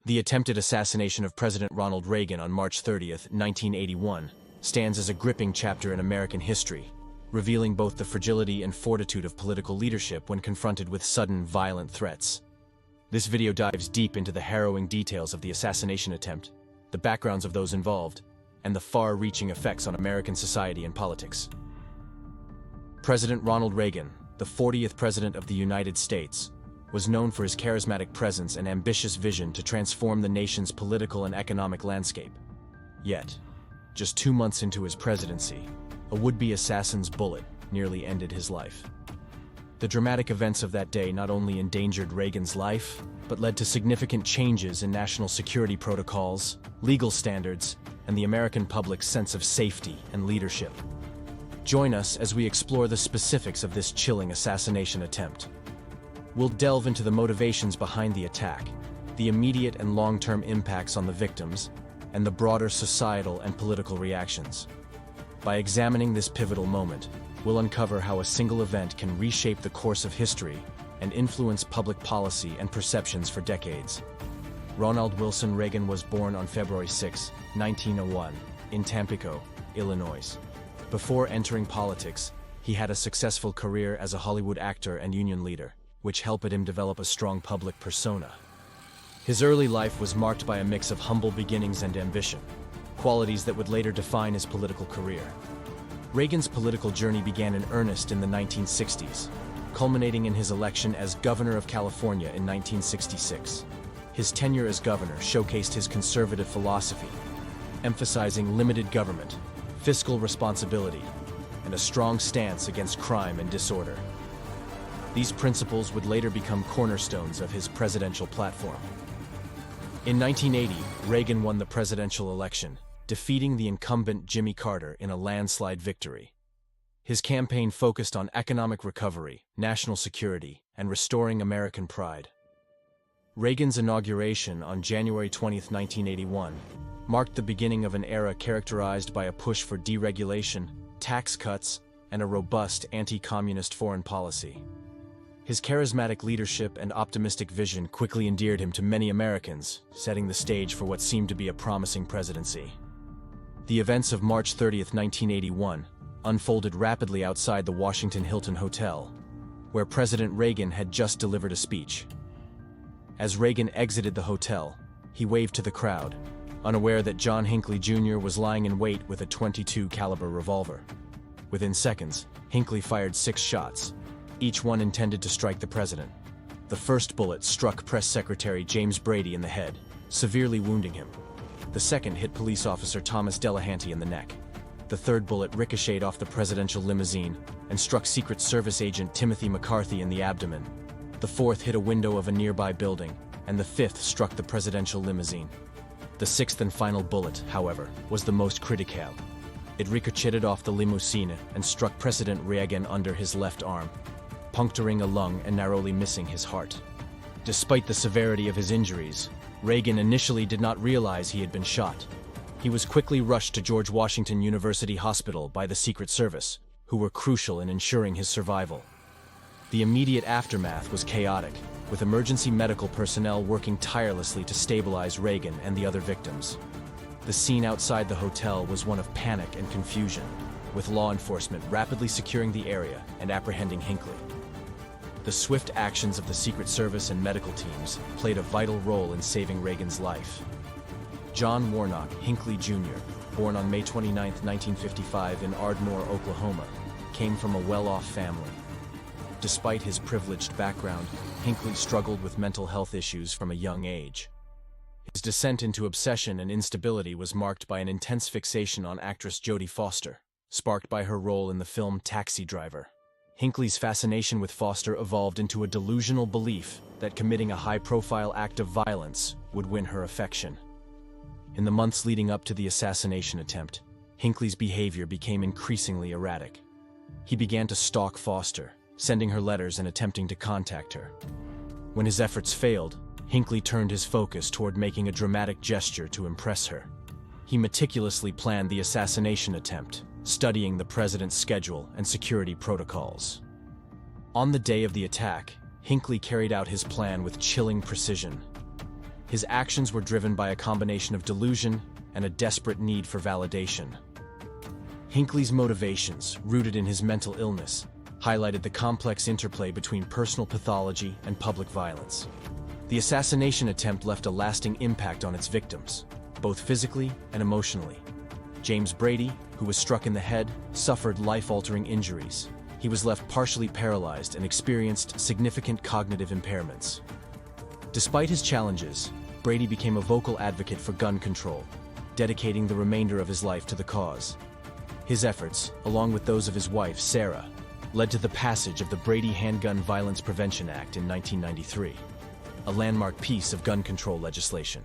The attempted assassination of President Ronald Reagan on March 30, 1981, stands as a gripping chapter in American history, revealing both the fragility and fortitude of political leadership when confronted with sudden, violent threats. This video dives deep into the harrowing details of the assassination attempt, the backgrounds of those involved, and the far-reaching effects on American society and politics. President Ronald Reagan, the 40th President of the United States, was known for his charismatic presence and ambitious vision to transform the nation's political and economic landscape. Yet, just 2 months into his presidency, a would-be assassin's bullet nearly ended his life. The dramatic events of that day not only endangered Reagan's life, but led to significant changes in national security protocols, legal standards, and the American public's sense of safety and leadership. Join us as we explore the specifics of this chilling assassination attempt. We'll delve into the motivations behind the attack, the immediate and long-term impacts on the victims, and the broader societal and political reactions. By examining this pivotal moment, we'll uncover how a single event can reshape the course of history and influence public policy and perceptions for decades. Ronald Wilson Reagan was born on February 6, 1901, in Tampico, Illinois. Before entering politics, he had a successful career as a Hollywood actor and union leader, which helped him develop a strong public persona. His early life was marked by a mix of humble beginnings and ambition, qualities that would later define his political career. Reagan's political journey began in earnest in the 1960s, culminating in his election as governor of California in 1966. His tenure as governor showcased his conservative philosophy, emphasizing limited government, fiscal responsibility, and a strong stance against crime and disorder. These principles would later become cornerstones of his presidential platform. In 1980, Reagan won the presidential election, defeating the incumbent Jimmy Carter in a landslide victory. His campaign focused on economic recovery, national security, and restoring American pride. Reagan's inauguration on January 20, 1981, marked the beginning of an era characterized by a push for deregulation, tax cuts, and a robust anti-communist foreign policy. His charismatic leadership and optimistic vision quickly endeared him to many Americans, setting the stage for what seemed to be a promising presidency. The events of March 30, 1981, unfolded rapidly outside the Washington Hilton Hotel, where President Reagan had just delivered a speech. As Reagan exited the hotel, he waved to the crowd, unaware that John Hinckley Jr. was lying in wait with a .22 caliber revolver. Within seconds, Hinckley fired 6 shots, each one intended to strike the president. The first bullet struck Press Secretary James Brady in the head, severely wounding him. The second hit police officer Thomas Delahanty in the neck. The third bullet ricocheted off the presidential limousine and struck Secret Service agent Timothy McCarthy in the abdomen. The fourth hit a window of a nearby building, and the fifth struck the presidential limousine. The sixth and final bullet, however, was the most critical. It ricocheted off the limousine and struck President Reagan under his left arm, puncturing a lung and narrowly missing his heart. Despite the severity of his injuries, Reagan initially did not realize he had been shot. He was quickly rushed to George Washington University Hospital by the Secret Service, who were crucial in ensuring his survival. The immediate aftermath was chaotic, with emergency medical personnel working tirelessly to stabilize Reagan and the other victims. The scene outside the hotel was one of panic and confusion, with law enforcement rapidly securing the area and apprehending Hinckley. The swift actions of the Secret Service and medical teams played a vital role in saving Reagan's life. John Warnock Hinckley Jr., born on May 29, 1955 in Ardmore, Oklahoma, came from a well-off family. Despite his privileged background, Hinckley struggled with mental health issues from a young age. His descent into obsession and instability was marked by an intense fixation on actress Jodie Foster, sparked by her role in the film Taxi Driver. Hinckley's fascination with Foster evolved into a delusional belief that committing a high-profile act of violence would win her affection. In the months leading up to the assassination attempt, Hinckley's behavior became increasingly erratic. He began to stalk Foster, sending her letters and attempting to contact her. When his efforts failed, Hinckley turned his focus toward making a dramatic gesture to impress her. He meticulously planned the assassination attempt, studying the president's schedule and security protocols. On the day of the attack, Hinckley carried out his plan with chilling precision. His actions were driven by a combination of delusion and a desperate need for validation. Hinckley's motivations, rooted in his mental illness, highlighted the complex interplay between personal pathology and public violence. The assassination attempt left a lasting impact on its victims, both physically and emotionally. James Brady, who was struck in the head, suffered life-altering injuries. He was left partially paralyzed and experienced significant cognitive impairments. Despite his challenges, Brady became a vocal advocate for gun control, dedicating the remainder of his life to the cause. His efforts, along with those of his wife, Sarah, led to the passage of the Brady Handgun Violence Prevention Act in 1993, a landmark piece of gun control legislation.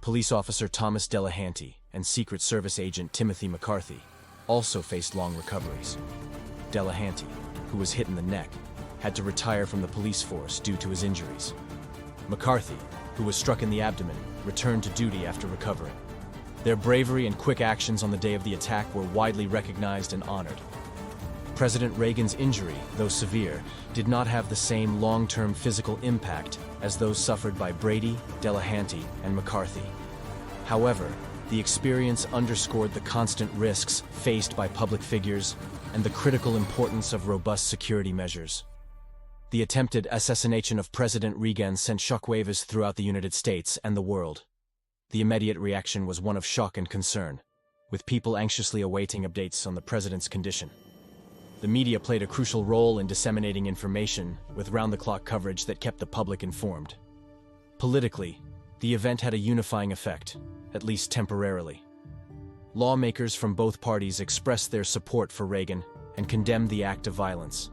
Police officer Thomas Delahanty and Secret Service agent Timothy McCarthy also faced long recoveries. Delahanty, who was hit in the neck, had to retire from the police force due to his injuries. McCarthy, who was struck in the abdomen, returned to duty after recovering. Their bravery and quick actions on the day of the attack were widely recognized and honored. President Reagan's injury, though severe, did not have the same long-term physical impact as those suffered by Brady, Delahanty, and McCarthy. However, the experience underscored the constant risks faced by public figures and the critical importance of robust security measures. The attempted assassination of President Reagan sent shockwaves throughout the United States and the world. The immediate reaction was one of shock and concern, with people anxiously awaiting updates on the president's condition. The media played a crucial role in disseminating information, with round-the-clock coverage that kept the public informed. Politically, the event had a unifying effect, at least temporarily. Lawmakers from both parties expressed their support for Reagan and condemned the act of violence.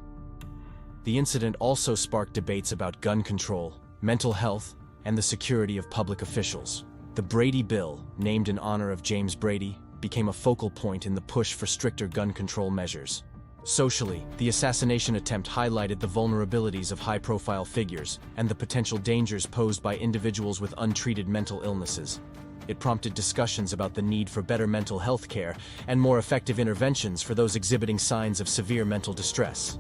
The incident also sparked debates about gun control, mental health, and the security of public officials. The Brady Bill, named in honor of James Brady, became a focal point in the push for stricter gun control measures. Socially, the assassination attempt highlighted the vulnerabilities of high-profile figures and the potential dangers posed by individuals with untreated mental illnesses. It prompted discussions about the need for better mental health care and more effective interventions for those exhibiting signs of severe mental distress.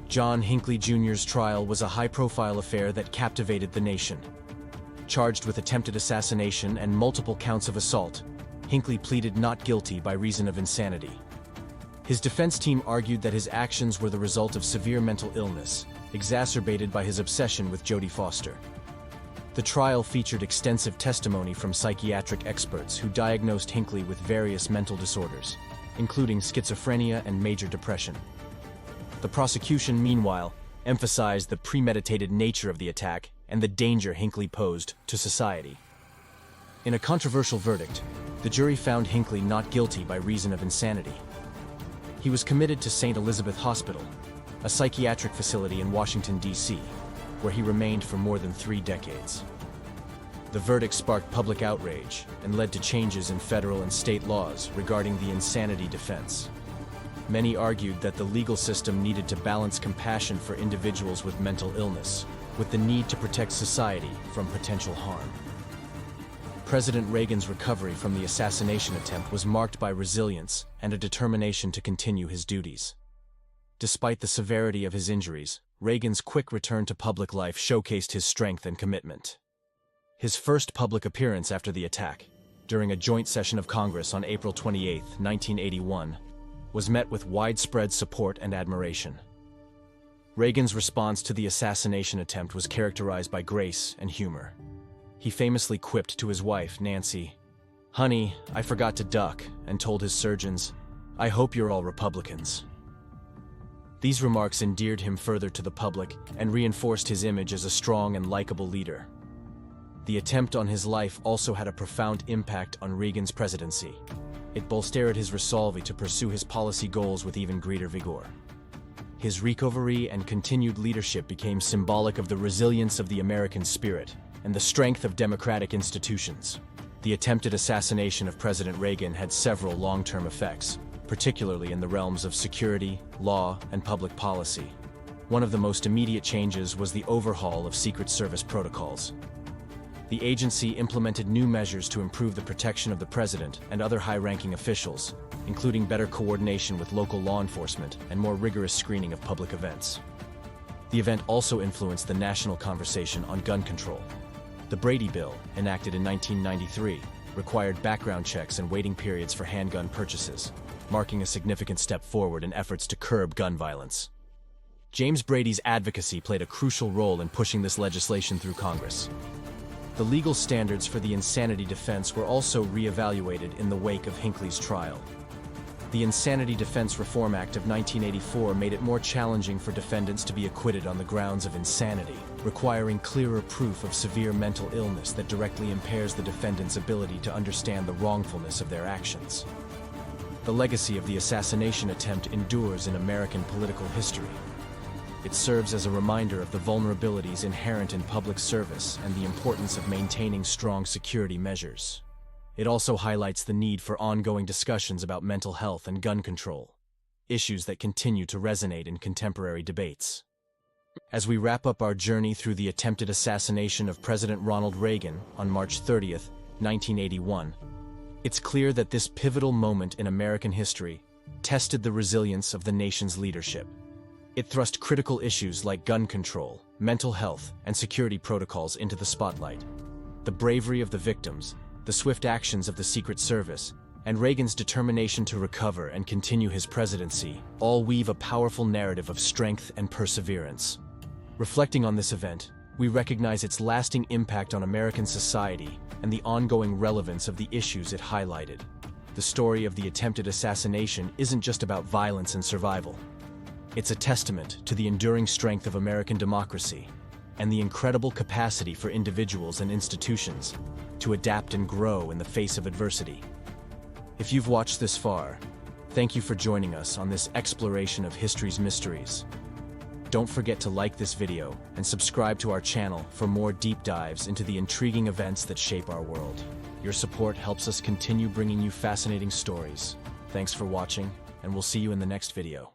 John Hinckley Jr.'s trial was a high-profile affair that captivated the nation. Charged with attempted assassination and multiple counts of assault, Hinckley pleaded not guilty by reason of insanity. His defense team argued that his actions were the result of severe mental illness, exacerbated by his obsession with Jodie Foster. The trial featured extensive testimony from psychiatric experts who diagnosed Hinckley with various mental disorders, including schizophrenia and major depression. The prosecution, meanwhile, emphasized the premeditated nature of the attack and the danger Hinckley posed to society. In a controversial verdict, the jury found Hinckley not guilty by reason of insanity. He was committed to St. Elizabeth Hospital, a psychiatric facility in Washington, D.C., where he remained for more than 3 decades. The verdict sparked public outrage and led to changes in federal and state laws regarding the insanity defense. Many argued that the legal system needed to balance compassion for individuals with mental illness with the need to protect society from potential harm. President Reagan's recovery from the assassination attempt was marked by resilience and a determination to continue his duties. Despite the severity of his injuries, Reagan's quick return to public life showcased his strength and commitment. His first public appearance after the attack, during a joint session of Congress on April 28, 1981, was met with widespread support and admiration. Reagan's response to the assassination attempt was characterized by grace and humor. He famously quipped to his wife, Nancy, "Honey, I forgot to duck," and told his surgeons, "I hope you're all Republicans." These remarks endeared him further to the public and reinforced his image as a strong and likable leader. The attempt on his life also had a profound impact on Reagan's presidency. It bolstered his resolve to pursue his policy goals with even greater vigor. His recovery and continued leadership became symbolic of the resilience of the American spirit and the strength of democratic institutions. The attempted assassination of President Reagan had several long-term effects, particularly in the realms of security, law, and public policy. One of the most immediate changes was the overhaul of Secret Service protocols. The agency implemented new measures to improve the protection of the president and other high-ranking officials, including better coordination with local law enforcement and more rigorous screening of public events. The event also influenced the national conversation on gun control. The Brady Bill, enacted in 1993, required background checks and waiting periods for handgun purchases, marking a significant step forward in efforts to curb gun violence. James Brady's advocacy played a crucial role in pushing this legislation through Congress. The legal standards for the insanity defense were also re-evaluated in the wake of Hinckley's trial. The Insanity Defense Reform Act of 1984 made it more challenging for defendants to be acquitted on the grounds of insanity, requiring clearer proof of severe mental illness that directly impairs the defendant's ability to understand the wrongfulness of their actions. The legacy of the assassination attempt endures in American political history. It serves as a reminder of the vulnerabilities inherent in public service and the importance of maintaining strong security measures. It also highlights the need for ongoing discussions about mental health and gun control, issues that continue to resonate in contemporary debates. As we wrap up our journey through the attempted assassination of President Ronald Reagan on March 30th, 1981, it's clear that this pivotal moment in American history tested the resilience of the nation's leadership. It thrust critical issues like gun control, mental health, and security protocols into the spotlight. The bravery of the victims, the swift actions of the Secret Service, and Reagan's determination to recover and continue his presidency all weave a powerful narrative of strength and perseverance. Reflecting on this event, we recognize its lasting impact on American society and the ongoing relevance of the issues it highlighted. The story of the attempted assassination isn't just about violence and survival. It's a testament to the enduring strength of American democracy and the incredible capacity for individuals and institutions to adapt and grow in the face of adversity. If you've watched this far, thank you for joining us on this exploration of history's mysteries. Don't forget to like this video and subscribe to our channel for more deep dives into the intriguing events that shape our world. Your support helps us continue bringing you fascinating stories. Thanks for watching, and we'll see you in the next video.